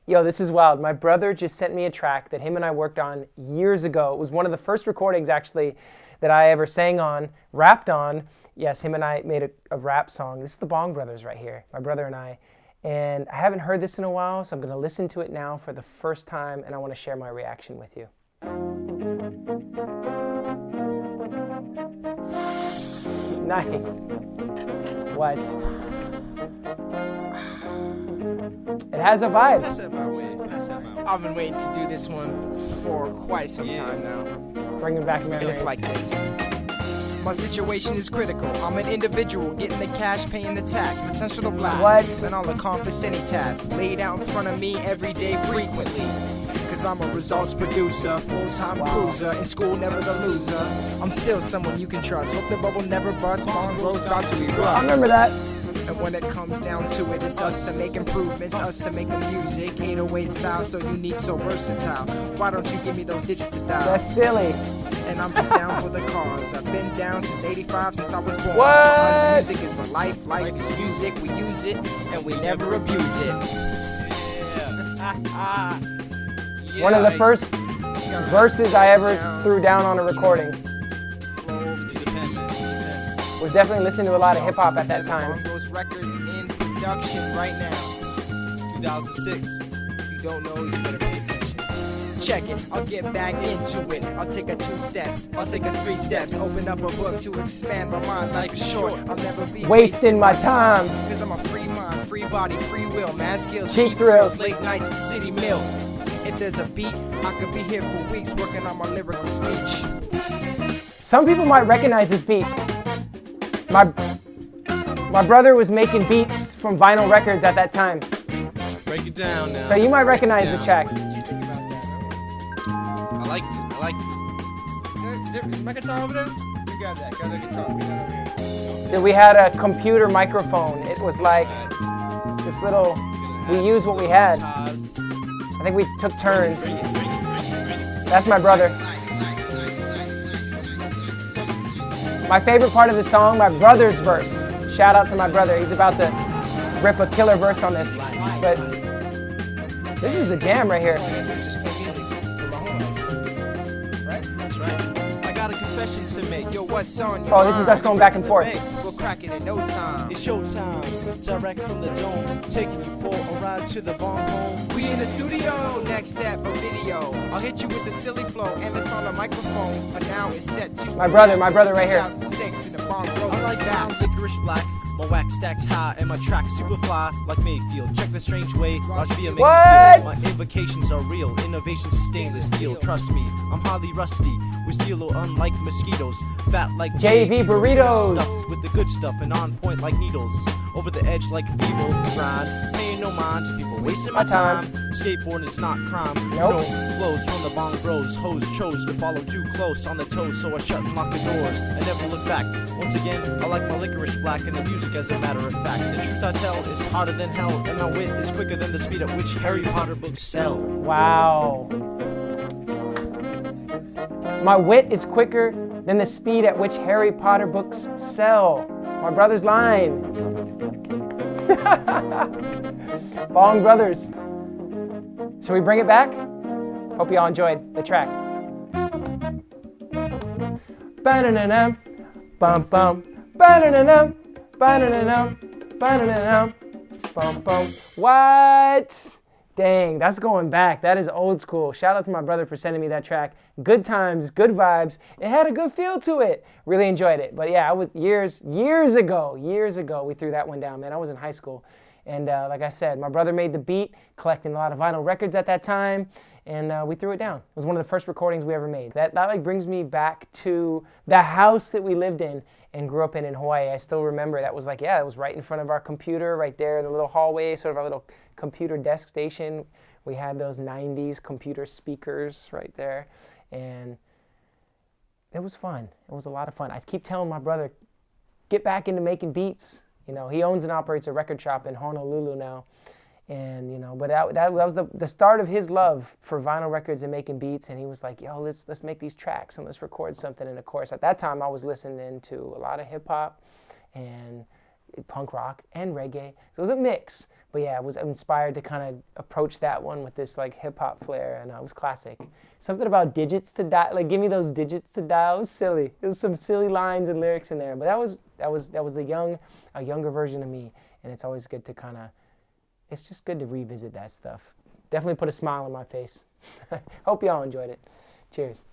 Yo, this is wild. My brother just sent me a track that him and I worked on years ago. It was one of the first recordings, actually, that I ever sang on, rapped on. Yes, him and I made a rap song. This is the Bong Brothers right here, my brother and I. And I haven't heard this in a while, so I'm going to listen to it now for the first time, and I want to share my reaction with you. Nice. What? It has a vibe. Pass that my way. Pass that my way. I've been waiting to do this one for quite some time now. Bringing back memories. It's like this. My situation is critical. I'm an individual getting the cash, paying the tax, potential to blast. What? And I'll accomplish any task laid out in front of me every day, frequently. Cause I'm a results producer, full-time cruiser, in school never the loser. I'm still someone you can trust. Hope the bubble never busts. Bong Brothers about to erupt. I remember that. And when it comes down to it, it's us to make improvements, us to make the music. 808 style so unique, so versatile. Why don't you give me those digits to dial? That's silly. And I'm just down for the cause. I've been down since 85, since I was born. What? Us music is for life, life is music. We use it and we never abuse it. One of the first verses I ever threw down on a recording. Was definitely listening to a lot of hip hop at that time. Those records in production right now. 2006. If you don't know, you better pay attention. Check it, I'll get back into it. I'll take a 2 steps, I'll take a 3 steps. Open up a book to expand my mind. Life is short, I'll never be Wasting my time. Cause I'm a free mind, free body, free will. Mad skills, Cheap thrills. late nights, the city mill. If there's a beat, I could be here for weeks working on my lyrical speech. Some people might recognize this beat. My brother was making beats from vinyl records at that time. Break it down now. So you might recognize this track. What did you think about that? I liked it. I liked it. Is my guitar over there? You grab that. Grab the guitar. We got it over here. Then we had a computer microphone. It was like this little, we used what we had. I think we took turns. That's my brother. My favorite part of the song, my brother's verse. Shout out to my brother. He's about to rip a killer verse on this. But this is the jam right here. That's right. I got a confession to make. Yo, what's on your Oh, this is us going back and forth. We'll crack it in no time. It's showtime. Direct from the dome. Taking you for a ride to the Bong home. We in the studio. Next step, a video. I'll hit you with the silly flow, and it's on the microphone. But now it's set to My brother right here. 2006 in the Bong Brothers. I like that. Licorice black. My wax stacks high and my tracks super fly like Mayfield. Check the strange way. Watch me a What? My invocations are real. Innovations stainless steel. Trust me, I'm highly rusty. With steel unlike mosquitoes. Fat like JV burritos. Stuffed with the good stuff and on point like needles. Over the edge like feeble grind. Paying no mind to people wasting my time. Skateboarding is not crime. Nope. No flows from the Bong Bros. Hoes chose to follow too close on the toes, so I shut and lock the doors. I never look back. Once again, I like my licorice black and the music as a matter of fact. The truth I tell is harder than hell, and my wit is quicker than the speed at which Harry Potter books sell. Wow. My wit is quicker than the speed at which Harry Potter books sell. My brother's line. Bong Brothers. Shall we bring it back? Hope y'all enjoyed the track. Ba-na-na-na, bum bum, ba-na-na-na, ba-na-na-na, ba-na-na-na, bum bum. What? Dang, that's going back. That is old school. Shout out to my brother for sending me that track. Good times, good vibes. It had a good feel to it. Really enjoyed it. But yeah, I was years ago, we threw that one down, man. I was in high school. And like I said, my brother made the beat, collecting a lot of vinyl records at that time, and we threw it down. It was one of the first recordings we ever made. That like brings me back to the house that we lived in and grew up in Hawaii. I still remember that was like, yeah, it was right in front of our computer, right there in the little hallway, sort of our little computer desk station. We had those 90s computer speakers right there, and it was fun. It was a lot of fun. I keep telling my brother, get back into making beats. You know, he owns and operates a record shop in Honolulu now. And, you know, but that was the start of his love for vinyl records and making beats. And he was like, yo, let's make these tracks and let's record something. And of course, at that time, I was listening to a lot of hip hop and punk rock and reggae. So it was a mix. But yeah, I was inspired to kind of approach that one with this like hip hop flair, and it was classic. Something about digits to dial, like give me those digits to dial. It was silly. It was some silly lines and lyrics in there, but that was a younger version of me, and it's always good to kind of, it's just good to revisit that stuff. Definitely put a smile on my face. Hope y'all enjoyed it. Cheers.